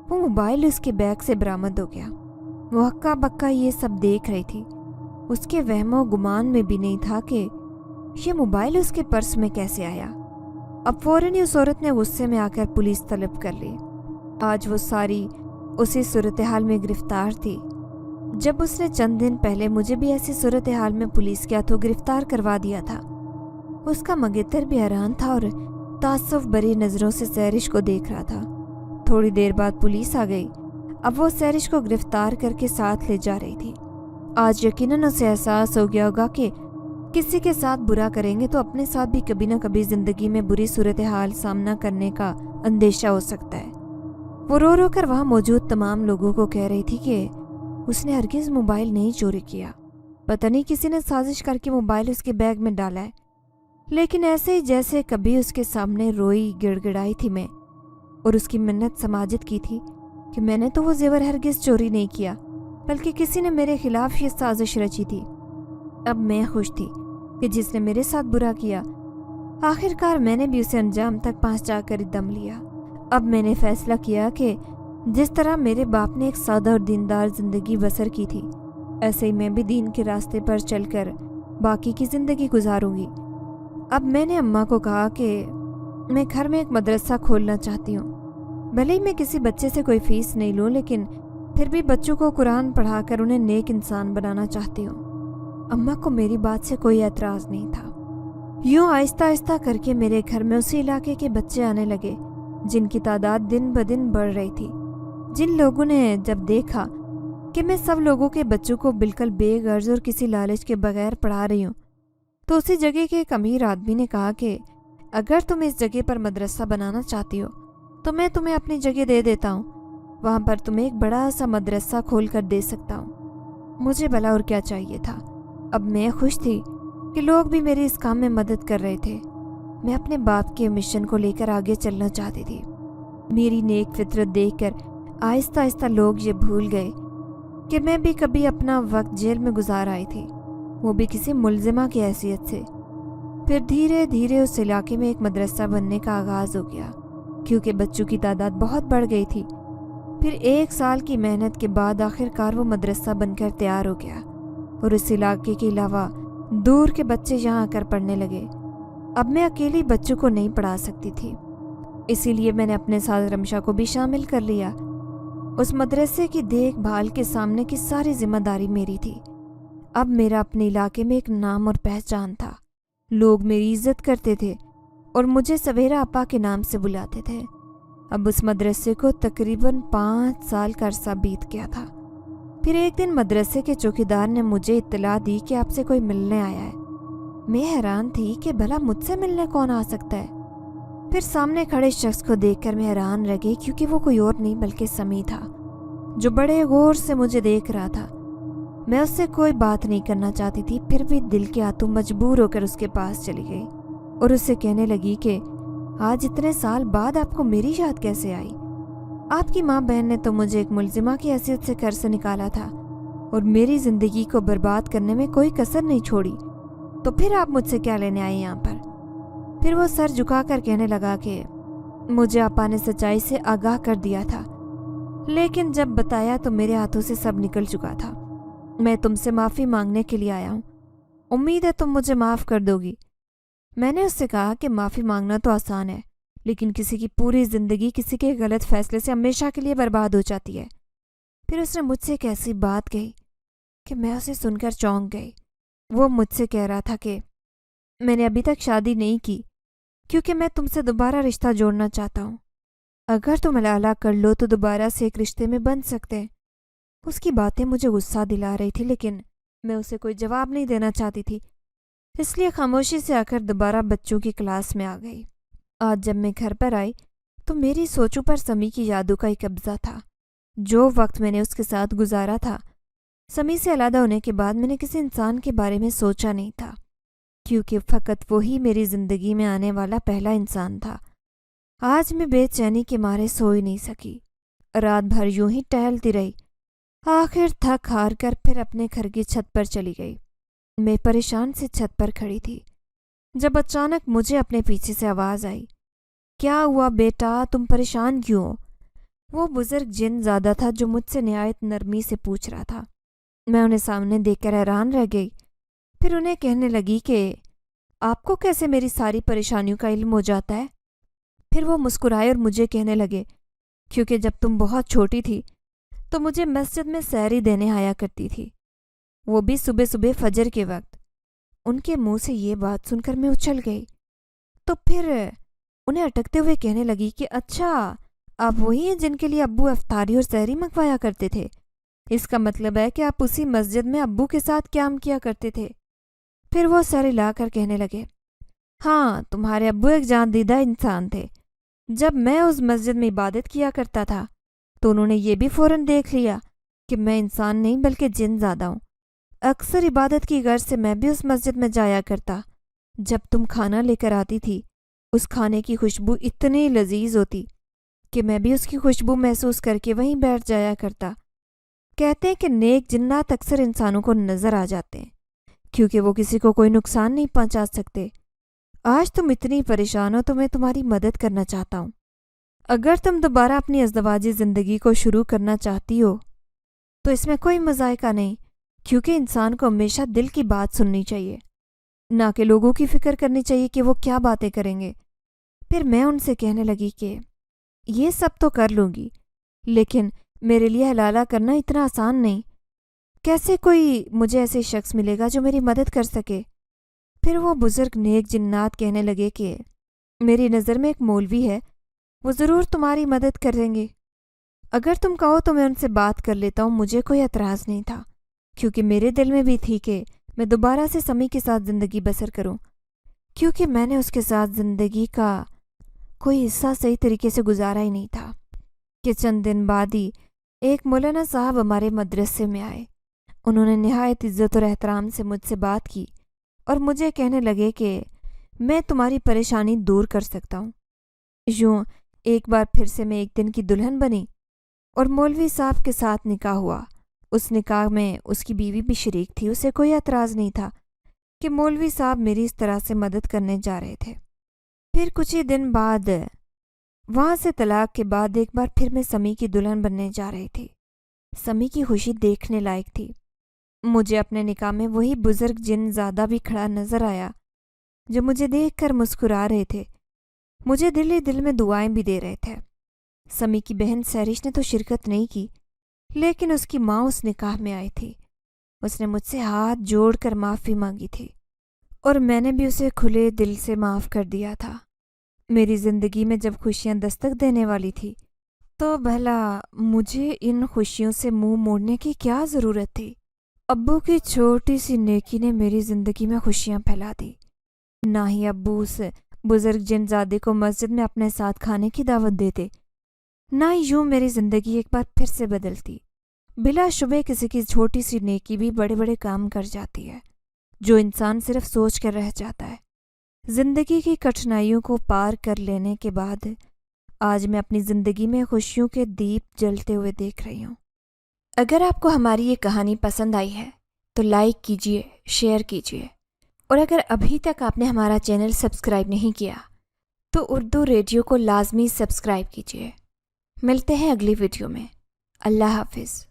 वो मोबाइल उसके बैग से बरामद हो गया। वो हक्का बक्का ये सब देख रही थी। उसके वहमो गुमान में भी नहीं था कि ये मोबाइल उसके पर्स में कैसे आया। अब फौरन ही उस औरत ने गुस्से में आकर पुलिस तलब कर ली। आज वो सारी उसी सूरत हाल में गिरफ्तार थी जब उसने चंद दिन पहले मुझे भी ऐसी सूरत हाल में पुलिस के हाथों गिरफ्तार करवा दिया था। उसका मंगेतर भी हैरान था और तासुफ भरी नज़रों से सैरिश को देख रहा था। थोड़ी देर बाद पुलिस आ गई। अब वो सैरिश को गिरफ्तार करके साथ ले जा रही थी। आज यकीनन उसे एहसास हो गया होगा कि किसी के साथ बुरा करेंगे तो अपने साथ भी कभी न कभी ज़िंदगी में बुरी सूरत हाल सामना करने का अंदेशा हो सकता है। वो रो रो कर वहाँ मौजूद तमाम लोगों को कह रही थी कि उसने हरगिज़ मोबाइल नहीं चोरी किया। पता नहीं किसी ने साजिश करके मोबाइल उसके बैग में डाला है। लेकिन ऐसे ही जैसे कभी उसके सामने रोई गिड़गिड़ाई थी मैं और उसकी मिन्नत समाजित की थी कि मैंने तो वो जेवर हरगिज़ चोरी नहीं किया, बल्कि किसी ने मेरे खिलाफ ये साजिश रची थी। अब मैं खुश थी कि जिसने मेरे साथ बुरा किया आखिरकार मैंने भी उसे अंजाम तक पहुंचा कर दम लिया। अब मैंने फैसला किया कि जिस तरह मेरे बाप ने एक सादा और दीनदार जिंदगी बसर की थी ऐसे ही मैं भी दीन के रास्ते पर चलकर बाकी की ज़िंदगी गुजारूंगी। अब मैंने अम्मा को कहा कि मैं घर में एक मदरसा खोलना चाहती हूँ। भले ही मैं किसी बच्चे से कोई फ़ीस नहीं लूँ, लेकिन फिर भी बच्चों को कुरान पढ़ाकर उन्हें नेक इंसान बनाना चाहती हूँ। अम्मा को मेरी बात से कोई एतराज़ नहीं था। यूँ आहिस्ता आहिस्ता करके मेरे घर में उसी इलाके के बच्चे आने लगे जिनकी तादाद दिन ब दिन बढ़ रही थी। जिन लोगों ने जब देखा कि मैं सब लोगों के बच्चों को बिल्कुल बेगर्ज और किसी लालच के बगैर पढ़ा रही हूँ, तो उसी जगह के एक अमीर आदमी ने कहा कि अगर तुम इस जगह पर मदरसा बनाना चाहती हो तो मैं तुम्हें अपनी जगह दे देता हूँ। वहाँ पर तुम्हें एक बड़ा सा मदरसा खोल कर दे सकता हूँ। मुझे भला और क्या चाहिए था। अब मैं खुश थी कि लोग भी मेरे इस काम में मदद कर रहे थे। मैं अपने बाप के मिशन को लेकर आगे चलना चाहती थी। मेरी नेक फितरत देखकर आहिस्ता आहिस्ता लोग ये भूल गए कि मैं भी कभी अपना वक्त जेल में गुजार आई थी, वो भी किसी मुलजिमा की हैसियत से। फिर धीरे धीरे उस इलाके में एक मदरसा बनने का आगाज़ हो गया क्योंकि बच्चों की तादाद बहुत बढ़ गई थी। फिर 1 साल की मेहनत के बाद आखिरकार वो मदरसा बनकर तैयार हो गया और इस इलाके के अलावा دور کے بچے یہاں آ کر پڑھنے لگے۔ اب میں اکیلی بچوں کو نہیں پڑھا سکتی تھی، اسی لیے میں نے اپنے ساتھ رمشا کو بھی شامل کر لیا۔ اس مدرسے کی دیکھ بھال کے سامنے کی ساری ذمہ داری میری تھی۔ اب میرا اپنے علاقے میں ایک نام اور پہچان تھا، لوگ میری عزت کرتے تھے اور مجھے سویرا آپا کے نام سے بلاتے تھے۔ اب اس مدرسے کو تقریباً 5 سال کا عرصہ بیت گیا تھا۔ پھر ایک دن مدرسے کے چوکیدار نے مجھے اطلاع دی کہ آپ سے کوئی ملنے آیا ہے۔ میں حیران تھی کہ بھلا مجھ سے ملنے کون آ سکتا ہے۔ پھر سامنے کھڑے شخص کو دیکھ کر میں حیران رہ گئی، کیونکہ وہ کوئی اور نہیں بلکہ سمی تھا، جو بڑے غور سے مجھے دیکھ رہا تھا۔ میں اس سے کوئی بات نہیں کرنا چاہتی تھی، پھر بھی دل کے ہاتھوں مجبور ہو کر اس کے پاس چلی گئی اور اس سے کہنے لگی کہ آج اتنے سال بعد آپ کو میری یاد کیسے آئی؟ آپ کی ماں بہن نے تو مجھے ایک ملزمہ کی حیثیت سے گھر سے نکالا تھا اور میری زندگی کو برباد کرنے میں کوئی کسر نہیں چھوڑی، تو پھر آپ مجھ سے کیا لینے آئی یہاں پر؟ پھر وہ سر جھکا کر کہنے لگا کہ مجھے آپا نے سچائی سے آگاہ کر دیا تھا، لیکن جب بتایا تو میرے ہاتھوں سے سب نکل چکا تھا۔ میں تم سے معافی مانگنے کے لیے آیا ہوں، امید ہے تم مجھے معاف کر دو گی۔ میں نے اس سے کہا کہ معافی مانگنا تو آسان ہے، لیکن کسی کی پوری زندگی کسی کے غلط فیصلے سے ہمیشہ کے لیے برباد ہو جاتی ہے۔ پھر اس نے مجھ سے ایک ایسی بات کہی کہ میں اسے سن کر چونک گئی۔ وہ مجھ سے کہہ رہا تھا کہ میں نے ابھی تک شادی نہیں کی کیونکہ میں تم سے دوبارہ رشتہ جوڑنا چاہتا ہوں۔ اگر تم حلالہ کر لو تو دوبارہ سے ایک رشتے میں بن سکتے ہیں۔ اس کی باتیں مجھے غصہ دلا رہی تھی، لیکن میں اسے کوئی جواب نہیں دینا چاہتی تھی، اس لیے خاموشی سے آ کر دوبارہ بچوں کی کلاس میں آ گئی۔ آج جب میں گھر پر آئی تو میری سوچوں پر سمی کی یادوں کا ایک قبضہ تھا۔ جو وقت میں نے اس کے ساتھ گزارا تھا، سمی سے علیحدہ ہونے کے بعد میں نے کسی انسان کے بارے میں سوچا نہیں تھا، کیونکہ فقط وہی میری زندگی میں آنے والا پہلا انسان تھا۔ آج میں بے چینی کے مارے سو ہی نہیں سکی، رات بھر یوں ہی ٹہلتی رہی۔ آخر تھک ہار کر پھر اپنے گھر کی چھت پر چلی گئی۔ میں پریشان سے چھت پر کھڑی تھی جب اچانک مجھے اپنے پیچھے سے آواز آئی، کیا ہوا بیٹا، تم پریشان کیوں ہو؟ وہ بزرگ جن زیادہ تھا جو مجھ سے نہایت نرمی سے پوچھ رہا تھا۔ میں انہیں سامنے دیکھ کر حیران رہ گئی، پھر انہیں کہنے لگی کہ آپ کو کیسے میری ساری پریشانیوں کا علم ہو جاتا ہے؟ پھر وہ مسکرائے اور مجھے کہنے لگے، کیونکہ جب تم بہت چھوٹی تھی تو مجھے مسجد میں سحری دینے آیا کرتی تھی، وہ بھی صبح صبح فجر کے وقت۔ ان کے منہ سے یہ بات سن کر میں اچھل گئی، تو پھر انہیں اٹکتے ہوئے کہنے لگی کہ اچھا، آپ وہی ہیں جن کے لیے ابو افطاری اور سحری منگوایا کرتے تھے؟ اس کا مطلب ہے کہ آپ اسی مسجد میں ابو کے ساتھ قیام کیا کرتے تھے۔ پھر وہ سر ہلا کر کہنے لگے، ہاں، تمہارے ابو ایک جان دیدہ انسان تھے۔ جب میں اس مسجد میں عبادت کیا کرتا تھا تو انہوں نے یہ بھی فوراً دیکھ لیا کہ میں انسان نہیں بلکہ جن زادہ ہوں۔ اکثر عبادت کی غرض سے میں بھی اس مسجد میں جایا کرتا۔ جب تم کھانا لے کر آتی تھی، اس کھانے کی خوشبو اتنی لذیذ ہوتی کہ میں بھی اس کی خوشبو محسوس کر کے وہیں بیٹھ جایا کرتا۔ کہتے ہیں کہ نیک جنات اکثر انسانوں کو نظر آ جاتے ہیں کیونکہ وہ کسی کو کوئی نقصان نہیں پہنچا سکتے۔ آج تم اتنی پریشان ہو تو میں تمہاری مدد کرنا چاہتا ہوں۔ اگر تم دوبارہ اپنی ازدواجی زندگی کو شروع کرنا چاہتی ہو تو اس میں کوئی مذائقہ نہیں، کیونکہ انسان کو ہمیشہ دل کی بات سننی چاہیے، نہ کہ لوگوں کی فکر کرنی چاہیے کہ وہ کیا باتیں کریں گے۔ پھر میں ان سے کہنے لگی کہ یہ سب تو کر لوں گی، لیکن میرے لیے حلالہ کرنا اتنا آسان نہیں۔ کیسے کوئی مجھے ایسے شخص ملے گا جو میری مدد کر سکے؟ پھر وہ بزرگ نیک جنات کہنے لگے کہ میری نظر میں ایک مولوی ہے، وہ ضرور تمہاری مدد کریں گے۔ اگر تم کہو تو میں ان سے بات کر لیتا ہوں۔ مجھے کوئی اعتراض نہیں تھا، کیونکہ میرے دل میں بھی تھی کہ میں دوبارہ سے سمی کے ساتھ زندگی بسر کروں، کیونکہ میں نے اس کے ساتھ زندگی کا کوئی حصہ صحیح طریقے سے گزارا ہی نہیں تھا۔ کہ چند دن بعد ہی ایک مولانا صاحب ہمارے مدرسے میں آئے۔ انہوں نے نہایت عزت اور احترام سے مجھ سے بات کی اور مجھے کہنے لگے کہ میں تمہاری پریشانی دور کر سکتا ہوں۔ یوں ایک بار پھر سے میں ایک دن کی دلہن بنی اور مولوی صاحب کے ساتھ نکاح ہوا۔ اس نکاح میں اس کی بیوی بھی شریک تھی۔ اسے کوئی اعتراض نہیں تھا کہ مولوی صاحب میری اس طرح سے مدد کرنے جا رہے تھے۔ پھر کچھ ہی دن بعد وہاں سے طلاق کے بعد ایک بار پھر میں سمی کی دلہن بننے جا رہی تھی۔ سمی کی خوشی دیکھنے لائق تھی۔ مجھے اپنے نکاح میں وہی بزرگ جن زادہ بھی کھڑا نظر آیا جو مجھے دیکھ کر مسکرا رہے تھے، مجھے دل ہی دل میں دعائیں بھی دے رہے تھے۔ سمی کی بہن سہرش نے تو شرکت نہیں کی، لیکن اس کی ماں اس نکاح میں آئی تھی۔ اس نے مجھ سے ہاتھ جوڑ کر معافی مانگی تھی اور میں نے بھی اسے کھلے دل سے معاف کر دیا تھا۔ میری زندگی میں جب خوشیاں دستک دینے والی تھی تو بھلا مجھے ان خوشیوں سے منہ موڑنے کی کیا ضرورت تھی؟ ابو کی چھوٹی سی نیکی نے میری زندگی میں خوشیاں پھیلا دی۔ نہ ہی ابو اس بزرگ جن زادے کو مسجد میں اپنے ساتھ کھانے کی دعوت دیتے، نہ ہی یوں میری زندگی ایک بار پھر سے بدلتی۔ بلا شبہ کسی کی چھوٹی سی نیکی بھی بڑے بڑے کام کر جاتی ہے، جو انسان صرف سوچ کر رہ جاتا ہے۔ زندگی کی کٹھنائیوں کو پار کر لینے کے بعد آج میں اپنی زندگی میں خوشیوں کے دیپ جلتے ہوئے دیکھ رہی ہوں۔ اگر آپ کو ہماری یہ کہانی پسند آئی ہے تو لائک کیجیے، شیئر کیجیے، اور اگر ابھی تک آپ نے ہمارا چینل سبسکرائب نہیں کیا تو اردو ریڈیو کو لازمی سبسکرائب کیجیے۔ ملتے ہیں اگلی ویڈیو میں۔ اللہ حافظ۔